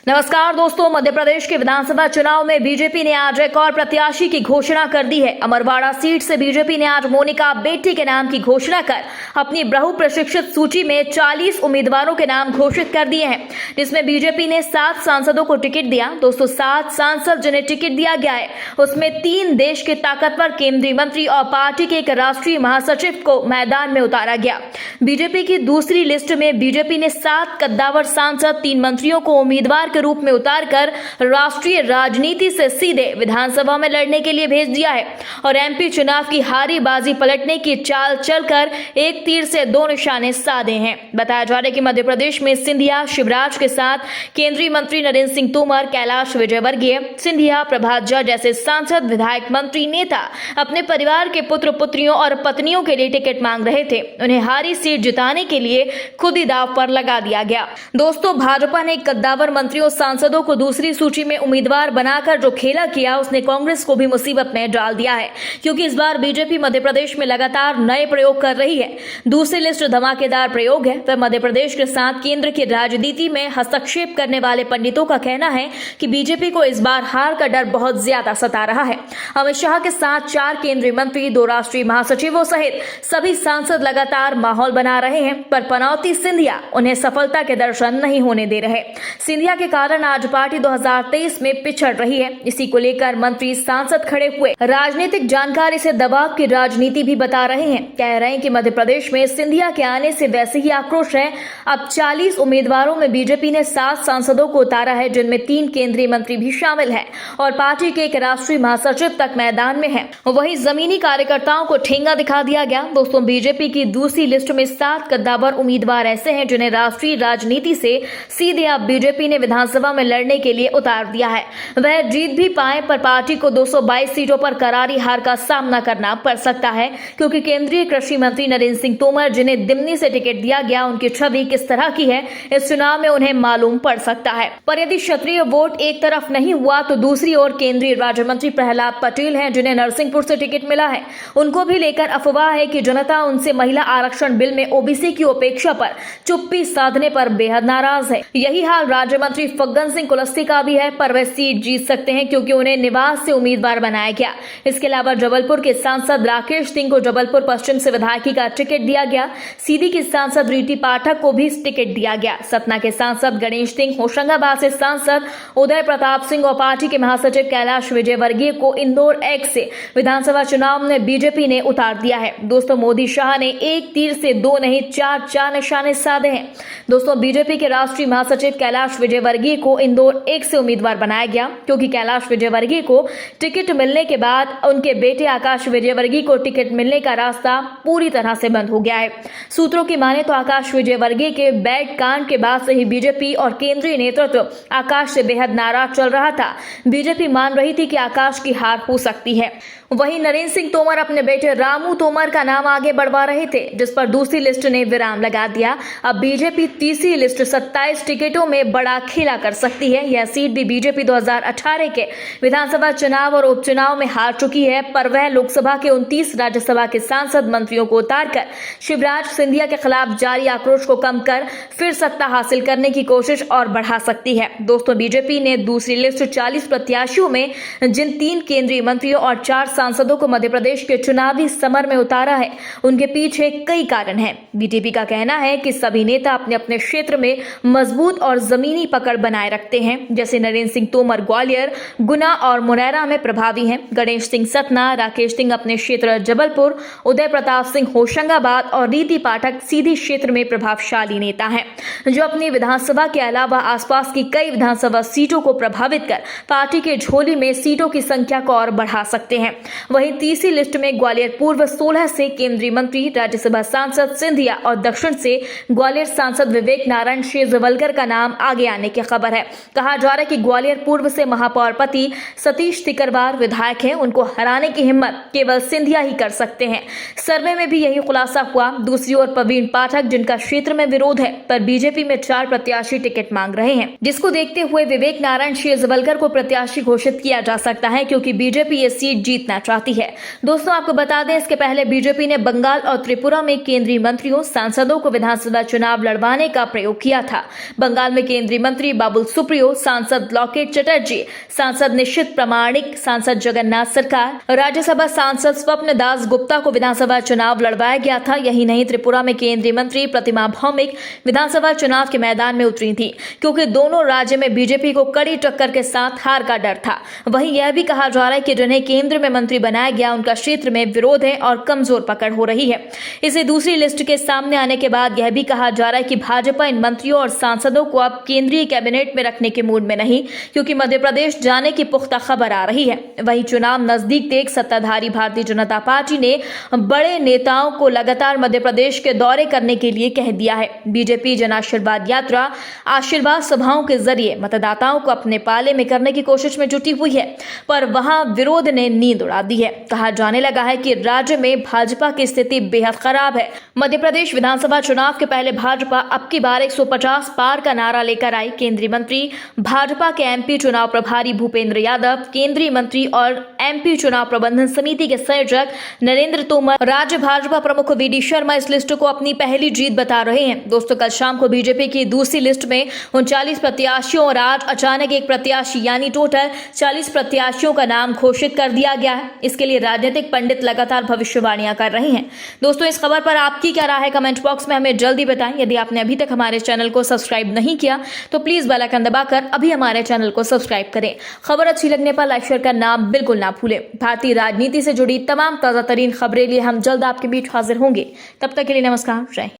नमस्कार दोस्तों, मध्य प्रदेश के विधानसभा चुनाव में बीजेपी ने आज एक और प्रत्याशी की घोषणा कर दी है। अमरवाड़ा सीट से बीजेपी ने आज मोनिका बेट्टी के नाम की घोषणा कर अपनी बहु प्रशिक्षित सूची में 40 उम्मीदवारों के नाम घोषित कर दिए हैं, जिसमें बीजेपी ने 7 सांसदों को टिकट दिया। दोस्तों, 7 सांसद जिन्हें टिकट दिया गया है उसमें 3 देश के ताकतवर केंद्रीय मंत्री और पार्टी के एक राष्ट्रीय महासचिव को मैदान में उतारा गया। बीजेपी की दूसरी लिस्ट में बीजेपी ने 7 कद्दावर सांसद, 3 मंत्रियों को उम्मीदवार के रूप में उतारकर राष्ट्रीय राजनीति से सीधे विधानसभा में लड़ने के लिए भेज दिया है और एमपी चुनाव की हारी बाजी पलटने की चाल चलकर एक तीर से 2 निशाने साधे हैं। बताया जा रहा है कि मध्य प्रदेश में सिंधिया, शिवराज के साथ केंद्रीय मंत्री नरेंद्र सिंह तोमर, कैलाश विजयवर्गीय, सिंधिया, प्रभात झा जैसे सांसद, विधायक, मंत्री, नेता अपने परिवार के पुत्र पुत्रियों और पत्नियों के लिए टिकट मांग रहे थे। उन्हें हारी सीट जिताने के लिए खुद ही दांव पर लगा दिया गया। दोस्तों, भाजपा ने कद्दावर मंत्रियों, सांसदों को दूसरी सूची में उम्मीदवार बनाकर जो खेला किया उसने कांग्रेस को भी मुसीबत में डाल दिया है, क्योंकि इस बार बीजेपी मध्य प्रदेश में लगातार नए प्रयोग कर रही है। दूसरी लिस्ट धमाकेदार प्रयोग है। वह मध्य प्रदेश के साथ केंद्र की राजनीति में हस्तक्षेप करने वाले पंडितों का कहना है कि बीजेपी को इस बार हार का डर बहुत ज्यादा सता रहा है। अमित शाह के साथ 4 केंद्रीय मंत्री, 2 राष्ट्रीय महासचिवों सहित सभी सांसद लगातार माहौल बना रहे हैं, पर पनौती सिंधिया उन्हें सफलता के दर्शन नहीं होने दे रहे। सिंधिया के कारण आज पार्टी 2023 में पिछड़ रही है। इसी को लेकर मंत्री, सांसद खड़े हुए। राजनीतिक जानकार इसे दबाव की राजनीति भी बता रहे हैं। कह रहे हैं कि मध्य प्रदेश में सिंधिया के आने से वैसे ही आक्रोश है। अब 40 उम्मीदवारों में बीजेपी ने 7 सांसदों को उतारा है, जिनमें 3 केंद्रीय मंत्री भी शामिल हैं और पार्टी के एक राष्ट्रीय महासचिव तक मैदान में है। वहीं जमीनी कार्यकर्ताओं को ठेंगा दिखा दिया गया। दोस्तों, बीजेपी की दूसरी लिस्ट में 7 कद्दावर उम्मीदवार ऐसे हैं जिन्हें राष्ट्रीय राजनीति से सीधे अब बीजेपी ने विधानसभा में लड़ने के लिए उतार दिया है। वह जीत भी पाए, पर पार्टी को 222 सीटों पर करारी हार का सामना करना पड़ सकता है, क्योंकि केंद्रीय कृषि मंत्री नरेंद्र सिंह तोमर, जिन्हें दिमनी से टिकट दिया गया, उनकी छवि किस तरह की है इस चुनाव में उन्हें मालूम पड़ सकता है। पर यदि क्षत्रिय वोट एक तरफ नहीं हुआ तो दूसरी ओर केंद्रीय राज्य मंत्री प्रहलाद पटेल हैं, जिन्हें नरसिंहपुर से टिकट मिला है। उनको भी लेकर अफवाह है कि जनता उनसे महिला आरक्षण बिल में ओबीसी की उपेक्षा पर चुप्पी साधने पर बेहद नाराज है। यही हाल राज्य मंत्री फग्गन सिंह कुलस्ते का भी है, पर वह सीट जीत सकते हैं क्योंकि उन्हें निवास से उम्मीदवार बनाया गया। इसके अलावा जबलपुर के सांसद राकेश सिंह को जबलपुर पश्चिम से विधायकी का टिकट दिया गया। सीधी की सांसद रीति पाठक को भी टिकट दिया गया। सतना के सांसद गणेश सिंह, होशंगाबाद से सांसद उदय प्रताप सिंह और पार्टी के महासचिव कैलाश विजयवर्गीय को इंदौर एक से विधानसभा चुनाव में बीजेपी ने उतार दिया है। दोस्तों, मोदी शाह ने एक तीर से 2 नहीं 4 निशाने साधे हैं। दोस्तों, बीजेपी के राष्ट्रीय महासचिव कैलाश विजयवर्गीय को इंदौर एक से उम्मीदवार बनाया गया, क्योंकि कैलाश विजयवर्गीय को टिकट मिलने के बाद उनके बेटे आकाश विजयवर्गीय को टिकट मिलने का रास्ता पूरी तरह से बंद हो गया है। सूत्रों की माने तो आकाश विजयवर्गीय के बैग कांड के बाद से ही बीजेपी और केंद्रीय नेतृत्व आकाश से बेहद नाराज चल रहा था। बीजेपी मान रही थी कि आकाश की हार हो सकती है। वहीं नरेंद्र सिंह तोमर अपने बेटे रामू तोमर का नाम आगे बढ़वा रहे थे, जिस पर दूसरी लिस्ट ने विराम लगा दिया। अब बीजेपी तीसरी लिस्ट 27 टिकटों में बड़ा खेला कर सकती है। यह सीट भी बीजेपी 2018 के विधानसभा चुनाव और उपचुनाव में हार चुकी है, पर वह लोकसभा के 29 राज्यसभा के सांसद, मंत्रियों को उतारकर शिवराज सिंधिया के खिलाफ जारी आक्रोश को कम कर फिर सत्ता हासिल करने की कोशिश और बढ़ा सकती है। दोस्तों, बीजेपी ने दूसरी लिस्ट 40 प्रत्याशियों में जिन 3 केंद्रीय मंत्रियों और 4 सांसदों को मध्य प्रदेश के चुनावी समर में उतारा है, उनके पीछे कई कारण हैं। बीजेपी का कहना है कि सभी नेता अपने अपने क्षेत्र में मजबूत और जमीनी पकड़ बनाए रखते हैं। जैसे नरेंद्र सिंह तोमर ग्वालियर, गुना और मुरैना में प्रभावी हैं। गणेश सिंह सतना, राकेश सिंह अपने क्षेत्र जबलपुर, उदय प्रताप सिंह होशंगाबाद और रीति पाठक सीधी क्षेत्र में प्रभावशाली नेता हैं, जो अपनी विधानसभा के अलावा आसपास की कई विधानसभा सीटों को प्रभावित कर पार्टी के झोली में सीटों की संख्या को और बढ़ा सकते हैं। वहीं तीसरी लिस्ट में ग्वालियर पूर्व 16 से केंद्रीय मंत्री, राज्यसभा सांसद सिंधिया और दक्षिण से ग्वालियर सांसद विवेक नारायण शेजवलकर का नाम आगे आने की खबर है। कहा जा रहा है कि ग्वालियर पूर्व से महापौर पति सतीश तिकरवार विधायक हैं, उनको हराने की हिम्मत केवल सिंधिया ही कर सकते हैं। सर्वे में भी यही खुलासा हुआ। दूसरी ओर प्रवीण पाठक, जिनका क्षेत्र में विरोध है, पर बीजेपी में 4 प्रत्याशी टिकट मांग रहे हैं, जिसको देखते हुए विवेक नारायण शेजवलकर को प्रत्याशी घोषित किया जा सकता है, क्योंकि बीजेपी ये सीट जीतना चाहती है। दोस्तों, आपको बता दें, इसके पहले बीजेपी ने बंगाल और त्रिपुरा में केंद्रीय मंत्रियों, सांसदों को विधानसभा चुनाव लड़वाने का प्रयोग किया था। बंगाल में केंद्रीय मंत्री मंत्री बाबुल सुप्रियो, सांसद लॉकेट चटर्जी, सांसद निश्चित प्रामाणिक, सांसद जगन्नाथ सरकार, राज्यसभा सांसद स्वप्न दास गुप्ता को विधानसभा चुनाव लड़वाया गया था। यही नहीं, त्रिपुरा में केंद्रीय मंत्री प्रतिमा भौमिक विधानसभा चुनाव के मैदान में उतरी थी, क्योंकि दोनों राज्य में बीजेपी को कड़ी टक्कर के साथ हार का डर था। वहीं यह भी कहा जा रहा है कि जिन्हें केंद्र में मंत्री बनाया गया उनका क्षेत्र में विरोध है और कमजोर पकड़ हो रही है। इसे दूसरी लिस्ट के सामने आने के बाद यह भी कहा जा रहा है कि भाजपा इन मंत्रियों और सांसदों को अब केंद्रीय कैबिनेट में रखने के मूड में नहीं, क्योंकि मध्य प्रदेश जाने की पुख्ता खबर आ रही है। वहीं चुनाव नजदीक देख सत्ताधारी भारतीय जनता पार्टी ने बड़े नेताओं को लगातार मध्य प्रदेश के दौरे करने के लिए कह दिया है। बीजेपी जन आशीर्वाद यात्रा, आशीर्वाद सभाओं के जरिए मतदाताओं को अपने पाले में करने की कोशिश में जुटी हुई है, पर वहां विरोध ने नींद उड़ा दी है। कहा जाने लगा है कि राज्य में भाजपा की स्थिति बेहद खराब है। मध्य प्रदेश विधानसभा चुनाव के पहले भाजपा अब की बार 150 पार का नारा लेकर आई। केंद्रीय मंत्री, भाजपा के एमपी चुनाव प्रभारी भूपेंद्र यादव, केंद्रीय मंत्री और एमपी चुनाव प्रबंधन समिति के संयोजक नरेंद्र तोमर, राज्य भाजपा प्रमुख वी.डी. शर्मा इस लिस्ट को अपनी पहली जीत बता रहे हैं। दोस्तों, कल शाम को बीजेपी की दूसरी लिस्ट में 39 प्रत्याशियों और आज अचानक एक प्रत्याशी यानी टोटल 40 प्रत्याशियों का नाम घोषित कर दिया गया है। इसके लिए राजनीतिक पंडित लगातार भविष्यवाणियां कर रहे हैं। दोस्तों, इस खबर पर आपकी क्या राय है कमेंट बॉक्स में हमें जल्दी बताएं। यदि आपने अभी तक हमारे चैनल को सब्सक्राइब नहीं किया तो प्लीज बेल आइकन दबाकर अभी हमारे चैनल को सब्सक्राइब करें। खबर अच्छी लगने पर लाइक शेयर करना बिल्कुल ना भूलें। भारतीय राजनीति से जुड़ी तमाम ताजा तरीन खबरें लिए हम जल्द आपके बीच हाजिर होंगे। तब तक के लिए नमस्कार, जय हिंद।